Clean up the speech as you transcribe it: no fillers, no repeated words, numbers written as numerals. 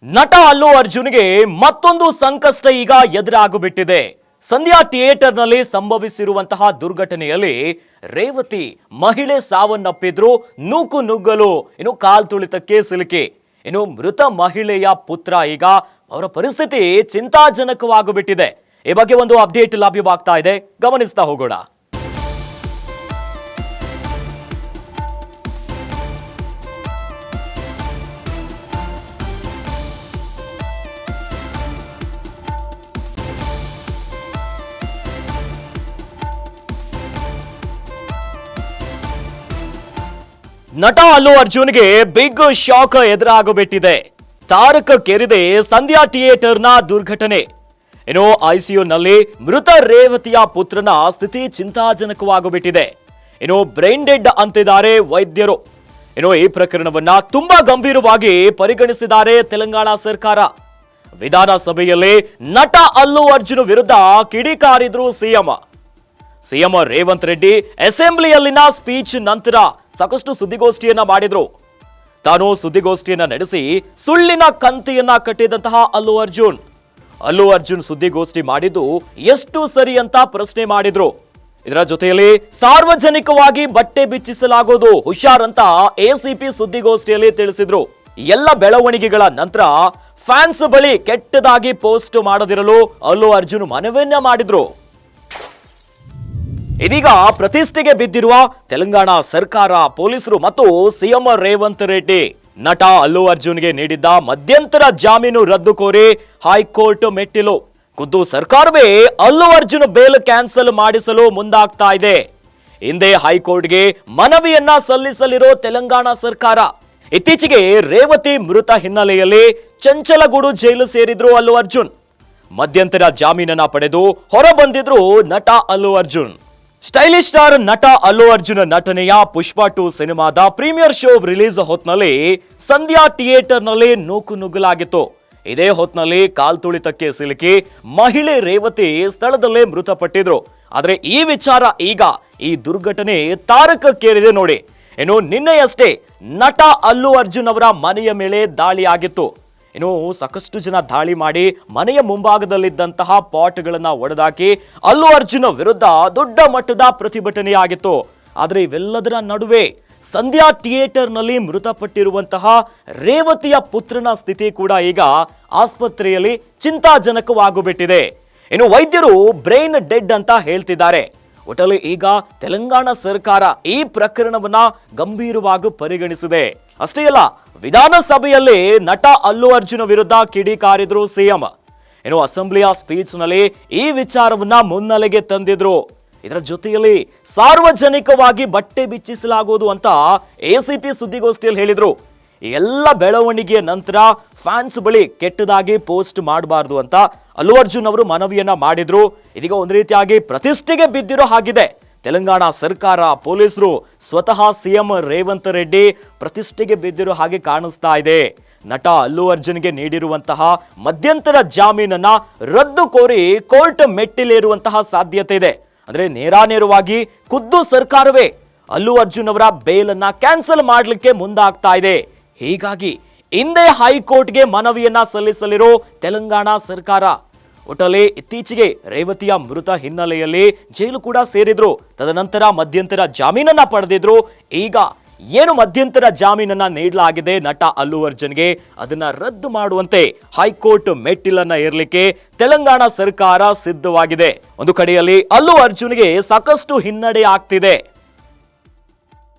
ನಟ ಅಲ್ಲು ಅರ್ಜುನ್ಗೆ ಮತ್ತೊಂದು ಸಂಕಷ್ಟ ಈಗ ಎದುರಾಗಿಬಿಟ್ಟಿದೆ. ಸಂಧ್ಯಾ ಥಿಯೇಟರ್ನಲ್ಲಿ ಸಂಭವಿಸಿರುವಂತಹ ದುರ್ಘಟನೆಯಲ್ಲಿ ರೇವತಿ ಮಹಿಳೆ ಸಾವನ್ನಪ್ಪಿದ್ರು. ನುಗ್ಗಲು ಕಾಲ್ತುಳಿತಕ್ಕೆ ಸಿಲುಕಿ ಮೃತ ಮಹಿಳೆಯ ಪುತ್ರ ಈಗ ಅವರ ಪರಿಸ್ಥಿತಿ ಚಿಂತಾಜನಕವಾಗಿಬಿಟ್ಟಿದೆ. ಈ ಬಗ್ಗೆ ಒಂದು ಅಪ್ಡೇಟ್ ಲಭ್ಯವಾಗ್ತಾ ಇದೆ, ಗಮನಿಸ್ತಾ ಹೋಗೋಣ. ನಟ ಅಲ್ಲು ಅರ್ಜುನ್ಗೆ ಬಿಗ್ ಶಾಕ್ ಎದುರಾಗಿಬಿಟ್ಟಿದೆ. ತಾರಕಕ್ಕೇರಿದೆ ಸಂಧ್ಯಾ ಥಿಯೇಟರ್ನ ದುರ್ಘಟನೆ. ಐಸಿಯುನಲ್ಲಿ ಮೃತ ರೇವತಿಯ ಪುತ್ರನ ಸ್ಥಿತಿ ಚಿಂತಾಜನಕವಾಗಿಬಿಟ್ಟಿದೆ. ಬ್ರೈನ್ ಡೆಡ್ ಅಂತಿದ್ದಾರೆ ವೈದ್ಯರು. ಈ ಪ್ರಕರಣವನ್ನ ತುಂಬಾ ಗಂಭೀರವಾಗಿ ಪರಿಗಣಿಸಿದ್ದಾರೆ ತೆಲಂಗಾಣ ಸರ್ಕಾರ. ವಿಧಾನಸಭೆಯಲ್ಲಿ ನಟ ಅಲ್ಲು ಅರ್ಜುನ್ ವಿರುದ್ಧ ಕಿಡಿಕಾರಿದ್ರು ಸಿಎಂ ರೇವಂತ್ ರೆಡ್ಡಿ. ಅಸೆಂಬ್ಲಿಯಲ್ಲಿನ ಸ್ಪೀಚ್ ನಂತರ ಸಾಕಷ್ಟು ಸುದ್ದಿಗೋಷ್ಠಿಯನ್ನ ಮಾಡಿದ್ರು. ತಾನು ಸುದ್ದಿಗೋಷ್ಠಿಯನ್ನ ನಡೆಸಿ ಸುಳ್ಳಿನ ಕಂತೆಯನ್ನ ಕಟ್ಟಿದಂತಹ ಅಲ್ಲು ಅರ್ಜುನ್ ಸುದ್ದಿಗೋಷ್ಠಿ ಮಾಡಿದ್ದು ಎಷ್ಟು ಸರಿ ಅಂತ ಪ್ರಶ್ನೆ ಮಾಡಿದ್ರು. ಇದರ ಜೊತೆಯಲ್ಲಿ ಸಾರ್ವಜನಿಕವಾಗಿ ಬಟ್ಟೆ ಬಿಚ್ಚಿಸಲಾಗೋದು ಹುಷಾರಂತ ಎಸಿಪಿ ಸುದ್ದಿಗೋಷ್ಠಿಯಲ್ಲಿ ತಿಳಿಸಿದ್ರು. ಎಲ್ಲ ಬೆಳವಣಿಗೆಗಳ ನಂತರ ಫ್ಯಾನ್ಸ್ ಬಳಿ ಕೆಟ್ಟದಾಗಿ ಪೋಸ್ಟ್ ಮಾಡದಿರಲು ಅಲ್ಲು ಅರ್ಜುನ್ ಮನವಿಯನ್ನ ಮಾಡಿದ್ರು. ಇದೀಗ ಪ್ರತಿಷ್ಠೆಗೆ ಬಿದ್ದಿರುವ ತೆಲಂಗಾಣ ಸರ್ಕಾರ, ಪೊಲೀಸರು ಮತ್ತು ಸಿಎಂ ರೇವಂತ್ ರೆಡ್ಡಿ ನಟ ಅಲ್ಲು ಅರ್ಜುನ್ಗೆ ನೀಡಿದ್ದ ಮಧ್ಯಂತರ ಜಾಮೀನು ರದ್ದು ಕೋರಿ ಹೈಕೋರ್ಟ್ ಮೆಟ್ಟಿಲು. ಖುದ್ದು ಸರ್ಕಾರವೇ ಅಲ್ಲು ಅರ್ಜುನ್ ಬೇಲ್ ಕ್ಯಾನ್ಸಲ್ ಮಾಡಿಸಲು ಮುಂದಾಗ್ತಾ ಇದೆ. ಹಿಂದೆ ಹೈಕೋರ್ಟ್ಗೆ ಮನವಿಯನ್ನ ಸಲ್ಲಿಸಲಿರೋ ತೆಲಂಗಾಣ ಸರ್ಕಾರ. ಇತ್ತೀಚೆಗೆ ರೇವತಿ ಮೃತ ಹಿನ್ನೆಲೆಯಲ್ಲಿ ಚಂಚಲಗೂಡು ಜೈಲು ಸೇರಿದ್ರು ಅಲ್ಲು ಅರ್ಜುನ್. ಮಧ್ಯಂತರ ಜಾಮೀನನ್ನ ಪಡೆದು ಹೊರಬಂದಿದ್ರು ನಟ ಅಲ್ಲು ಅರ್ಜುನ್. ಸ್ಟೈಲಿಶ್ ಸ್ಟಾರ್ ನಟ ಅಲ್ಲು ಅರ್ಜುನ್ ನಟನೆಯ ಪುಷ್ಪ 2 ಸಿನಿಮಾದ ಪ್ರೀಮಿಯರ್ ಶೋ ರಿಲೀಸ್ ಹೊತ್ನಲ್ಲಿ ಸಂಧ್ಯಾ ಥಿಯೇಟರ್ನಲ್ಲಿ ನುಗ್ಗಲಾಗಿತ್ತು. ಇದೇ ಹೊತ್ನಲ್ಲಿ ಕಾಲ್ತುಳಿತಕ್ಕೆ ಸಿಲುಕಿ ಮಹಿಳೆ ರೇವತಿ ಸ್ಥಳದಲ್ಲೇ ಮೃತಪಟ್ಟಿದ್ರು. ಆದ್ರೆ ಈ ವಿಚಾರ ಈಗ ಈ ದುರ್ಘಟನೆ ತಾರಕಕ್ಕೇರಿದೆ ನೋಡಿ. ನಿನ್ನೆಯಷ್ಟೇ ನಟ ಅಲ್ಲು ಅರ್ಜುನ್ ಅವರ ಮನೆಯ ಮೇಲೆ ದಾಳಿ ಆಗಿತ್ತು. ಸಾಕಷ್ಟು ಜನ ದಾಳಿ ಮಾಡಿ ಮನೆಯ ಮುಂಭಾಗದಲ್ಲಿದ್ದಂತಹ ಪಾಟ್ಗಳನ್ನ ಒಡೆದಾಕಿ ಅಲ್ಲು ಅರ್ಜುನ್ ವಿರುದ್ಧ ದೊಡ್ಡ ಮಟ್ಟದ ಪ್ರತಿಭಟನೆಯಾಗಿತ್ತು. ಆದ್ರೆ ಇವೆಲ್ಲದರ ನಡುವೆ ಸಂಧ್ಯಾ ಥಿಯೇಟರ್ನಲ್ಲಿ ಮೃತಪಟ್ಟಿರುವಂತಹ ರೇವತಿಯ ಪುತ್ರನ ಸ್ಥಿತಿ ಕೂಡ ಈಗ ಆಸ್ಪತ್ರೆಯಲ್ಲಿ ಚಿಂತಾಜನಕವಾಗಿಬಿಟ್ಟಿದೆ. ವೈದ್ಯರು ಬ್ರೈನ್ ಡೆಡ್ ಅಂತ ಹೇಳ್ತಿದ್ದಾರೆ. ಒಟ್ಟಲ್ಲಿ ಈಗ ತೆಲಂಗಾಣ ಸರ್ಕಾರ ಈ ಪ್ರಕರಣವನ್ನ ಗಂಭೀರವಾಗಿ ಪರಿಗಣಿಸಿದೆ. ಅಷ್ಟೇ ಅಲ್ಲ, ವಿಧಾನಸಭೆಯಲ್ಲಿ ನಟ ಅಲ್ಲು ಅರ್ಜುನ್ ವಿರುದ್ಧ ಕಿಡಿಕಾರಿದ್ರು ಸಿಎಂ. ಅಸೆಂಬ್ಲಿಯ ಸ್ಪೀಚ್ ನಲ್ಲಿ ಈ ವಿಚಾರವನ್ನ ಮುನ್ನೆಲೆಗೆ ತಂದಿದ್ರು. ಇದರ ಜೊತೆಯಲ್ಲಿ ಸಾರ್ವಜನಿಕವಾಗಿ ಬಟ್ಟೆ ಬಿಚ್ಚಿಸಲಾಗುವುದು ಅಂತ ಎಸಿಪಿ ಸುದ್ದಿಗೋಷ್ಠಿಯಲ್ಲಿ ಹೇಳಿದ್ರು. ಎಲ್ಲ ಬೆಳವಣಿಗೆಯ ನಂತರ ಫ್ಯಾನ್ಸ್ ಬಳಿ ಕೆಟ್ಟದಾಗಿ ಪೋಸ್ಟ್ ಮಾಡಬಾರ್ದು ಅಂತ ಅಲ್ಲು ಅರ್ಜುನ್ ಅವರು ಮನವಿಯನ್ನ ಮಾಡಿದ್ರು. ಇದೀಗ ಒಂದು ರೀತಿಯಾಗಿ ಪ್ರತಿಷ್ಠೆಗೆ ಬಿದ್ದಿರೋ ಹಾಗಿದೆ. ತೆಲಂಗಾಣ ಸರ್ಕಾರ, ಪೊಲೀಸರು, ಸ್ವತಃ ಸಿಎಂ ರೇವಂತ್ ರೆಡ್ಡಿ ಪ್ರತಿಷ್ಠೆಗೆ ಬಿದ್ದಿರೋ ಹಾಗೆ ಕಾಣಿಸ್ತಾ ಇದೆ. ನಟ ಅಲ್ಲು ಅರ್ಜುನ್ಗೆ ನೀಡಿರುವಂತಹ ಮಧ್ಯಂತರ ಜಾಮೀನನ್ನ ರದ್ದು ಕೋರಿ ಕೋರ್ಟ್ ಮೆಟ್ಟಿಲೇರುವಂತಹ ಸಾಧ್ಯತೆ ಇದೆ. ಅಂದ್ರೆ ನೇರಾನೇರವಾಗಿ ಖುದ್ದು ಸರ್ಕಾರವೇ ಅಲ್ಲು ಅರ್ಜುನ್ ಅವರ ಬೇಲನ್ನ ಕ್ಯಾನ್ಸಲ್ ಮಾಡಲಿಕ್ಕೆ ಮುಂದಾಗ್ತಾ ಇದೆ. ಹೀಗಾಗಿ ಹಿಂದೆ ಹೈಕೋರ್ಟ್ಗೆ ಮನವಿಯನ್ನ ಸಲ್ಲಿಸಲಿರೋ ತೆಲಂಗಾಣ ಸರ್ಕಾರ. ಒಟ್ಟಲ್ಲಿ ಇತ್ತೀಚೆಗೆ ರೇವತಿಯ ಮೃತ ಹಿನ್ನೆಲೆಯಲ್ಲಿ ಜೈಲು ಕೂಡ ಸೇರಿದ್ರು. ತದನಂತರ ಮಧ್ಯಂತರ ಜಾಮೀನನ್ನ ಪಡೆದಿದ್ರು. ಈಗ ಏನು ಮಧ್ಯಂತರ ಜಾಮೀನನ್ನ ನೀಡಲಾಗಿದೆ ನಟ ಅಲ್ಲು ಅರ್ಜುನ್ಗೆ, ಅದನ್ನ ರದ್ದು ಮಾಡುವಂತೆ ಹೈಕೋರ್ಟ್ ಮೆಟ್ಟಿಲನ್ನ ಏರ್ಲಿಕ್ಕೆ ತೆಲಂಗಾಣ ಸರ್ಕಾರ ಸಿದ್ಧವಾಗಿದೆ. ಒಂದು ಕಡೆಯಲ್ಲಿ ಅಲ್ಲು ಅರ್ಜುನ್ಗೆ ಸಾಕಷ್ಟು ಹಿನ್ನಡೆ ಆಗ್ತಿದೆ.